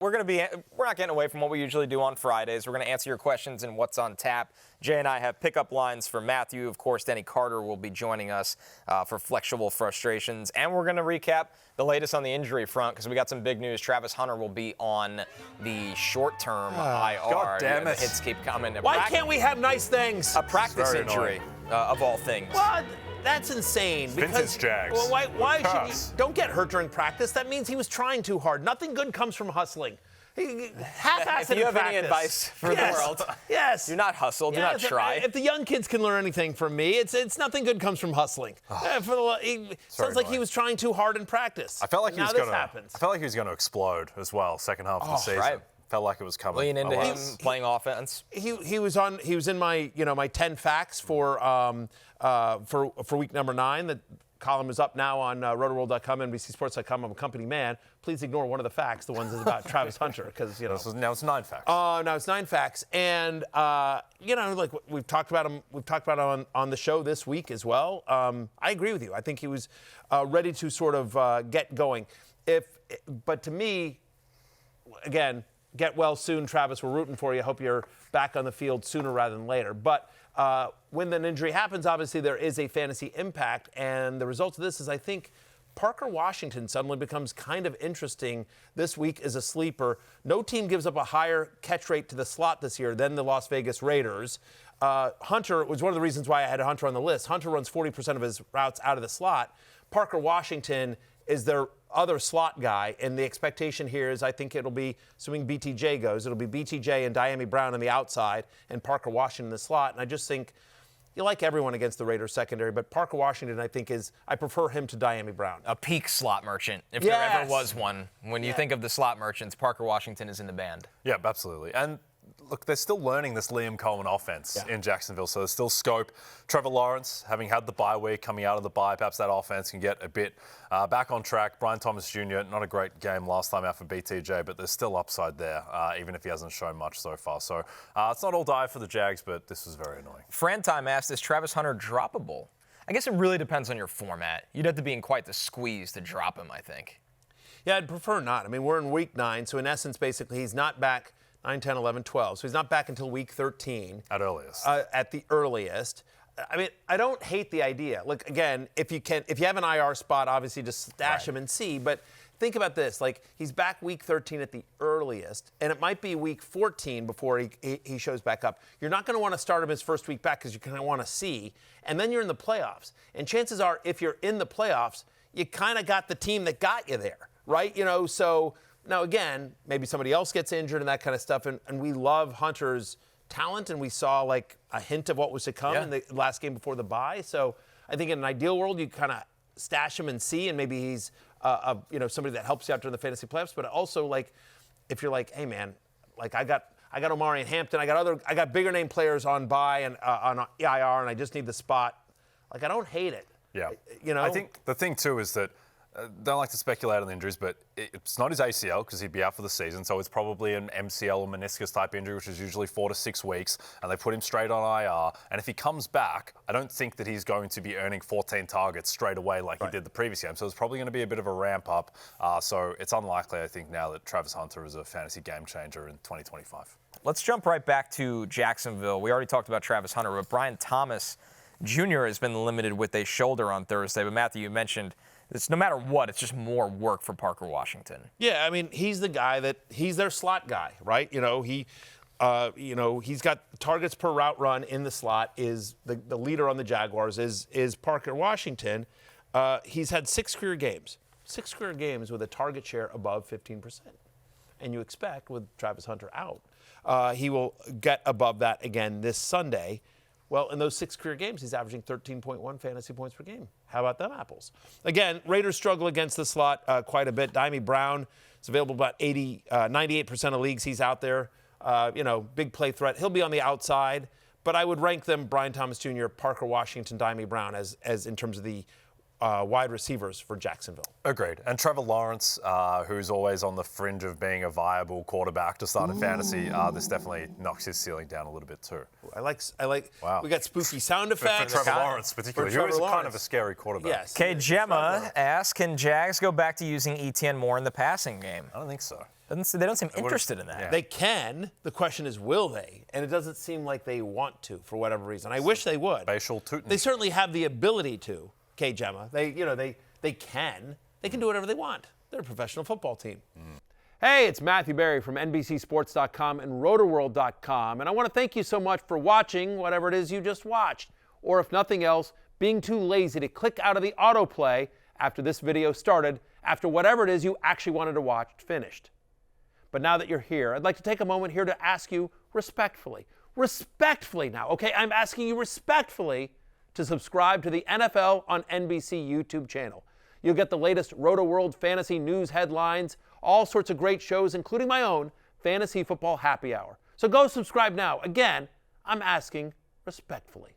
we're not getting away from what we usually do on Fridays. We're going to answer your questions and what's on tap. Jay and I have pickup lines for Matthew. Of course, Denny Carter will be joining us for Flexible Frustrations. And we're going to recap the latest on the injury front because we got some big news. Travis Hunter will be on the short-term IR. God damn it. The hits keep coming. Why can't we have nice things? A practice injury, of all things. Well, that's insane. Vintage Jags. Well, why should you? Don't get hurt during practice. That means he was trying too hard. Nothing good comes from hustling. Half-assed If you have practice. any advice for the world, yes. Do not hustle. Do not try. If the young kids can learn anything from me, it's nothing good comes from hustling. Sounds like he was trying too hard in practice. I felt like he was going to. I felt like he was going to explode as well. Second half of the season. Right. Felt like it was coming. Lean into him playing offense. He was in my my 10 facts for week number 9. The column is up now on rotoworld.com, NBCSports.com. I'm a company man. Please ignore one of the facts, the ones that's about Travis Hunter, because now it's 9 facts. Now it's 9 facts, and like we've talked about him. We've talked about him on the show this week as well. I agree with you. I think he was ready to sort of get going. But to me, again. Get well soon, Travis. We're rooting for you. Hope you're back on the field sooner rather than later. But when an injury happens, obviously there is a fantasy impact. And the result of this is, I think, Parker Washington suddenly becomes kind of interesting this week as a sleeper. No team gives up a higher catch rate to the slot this year than the Las Vegas Raiders. Hunter was one of the reasons why I had Hunter on the list. Hunter runs 40% of his routes out of the slot. Parker Washington is their other slot guy, and the expectation here is I think it'll be, assuming BTJ goes, it'll be BTJ and Diami Brown on the outside and Parker Washington in the slot. And I just think you like everyone against the Raiders secondary, but Parker Washington, I think, I prefer him to Diami Brown. A peak slot merchant, if there ever was one. When you think of the slot merchants, Parker Washington is in the band. Yeah, absolutely. And look, they're still learning this Liam Cohen offense in Jacksonville, so there's still scope. Trevor Lawrence, having had the bye week, coming out of the bye, perhaps that offense can get a bit back on track. Brian Thomas Jr., not a great game last time out for BTJ, but there's still upside there, even if he hasn't shown much so far. So it's not all dire for the Jags, but this was very annoying. Frantime asked, is Travis Hunter droppable? I guess it really depends on your format. You'd have to be in quite the squeeze to drop him, I think. Yeah, I'd prefer not. I mean, we're in week 9, so in essence, basically, he's not back 9, 10, 11, 12. So he's not back until week 13. At earliest. At the earliest. I mean, I don't hate the idea. Look, again, if you have an IR spot, obviously just stash him and see. But think about this. Like, he's back week 13 at the earliest, and it might be week 14 before he shows back up. You're not going to want to start him his first week back because you kind of want to see. And then you're in the playoffs. And chances are, if you're in the playoffs, you kind of got the team that got you there, right? So... Now, again, maybe somebody else gets injured and that kind of stuff, and we love Hunter's talent, and we saw, like, a hint of what was to come in the last game before the bye. So I think in an ideal world, you kind of stash him and see, and maybe he's, somebody that helps you out during the fantasy playoffs. But also, like, if you're like, hey, man, like, I got Omari and Hampton, I got bigger name players on bye and on IR, and I just need the spot. Like, I don't hate it. Yeah. I think the thing, too, is that don't like to speculate on the injuries, but it's not his ACL because he'd be out for the season, so it's probably an MCL or meniscus type injury, which is usually 4 to 6 weeks, and they put him straight on IR. And if he comes back, I don't think that he's going to be earning 14 targets straight away like he did the previous game. So it's probably going to be a bit of a ramp up. So it's unlikely, I think, now that Travis Hunter is a fantasy game changer in 2025. Let's jump right back to Jacksonville. We already talked about Travis Hunter, but Brian Thomas Jr. has been limited with a shoulder on Thursday. But Matthew, you mentioned it's no matter what, it's just more work for Parker Washington. Yeah, I mean, he's the guy he's their slot guy, right? He's got targets per route run in the slot. Is the leader on the Jaguars is Parker Washington. He's had 6 career games with a target share above 15%, and you expect with Travis Hunter out, he will get above that again this Sunday. Well, in those 6 career games, he's averaging 13.1 fantasy points per game. How about them apples? Again, Raiders struggle against the slot quite a bit. Diami Brown is available about 98% of leagues. He's out there, big play threat. He'll be on the outside, but I would rank them Brian Thomas Jr., Parker Washington, Diami Brown as in terms of the wide receivers for Jacksonville. Agreed. And Trevor Lawrence, who's always on the fringe of being a viable quarterback to start in fantasy, this definitely knocks his ceiling down a little bit too. I like. Wow. We got spooky sound effects. For Trevor Lawrence, particularly, who is kind of a scary quarterback. Yes. Okay, Gemma asks, can Jags go back to using Etienne more in the passing game? I don't think so. They don't seem interested in that. Yeah. They can. The question is, will they? And it doesn't seem like they want to for whatever reason. I wish they would. Facial tootin'. They certainly have the ability to. Okay, Gemma. They can. They can do whatever they want. They're a professional football team. Hey, it's Matthew Berry from NBCSports.com and Rotoworld.com, and I want to thank you so much for watching whatever it is you just watched, or if nothing else, being too lazy to click out of the autoplay after this video started, after whatever it is you actually wanted to watch finished. But now that you're here, I'd like to take a moment here to ask you respectfully now, okay? I'm asking you respectfully to subscribe to the NFL on NBC YouTube channel. You'll get the latest Roto-World fantasy news headlines, all sorts of great shows, including my own Fantasy Football Happy Hour. So go subscribe now. Again, I'm asking respectfully.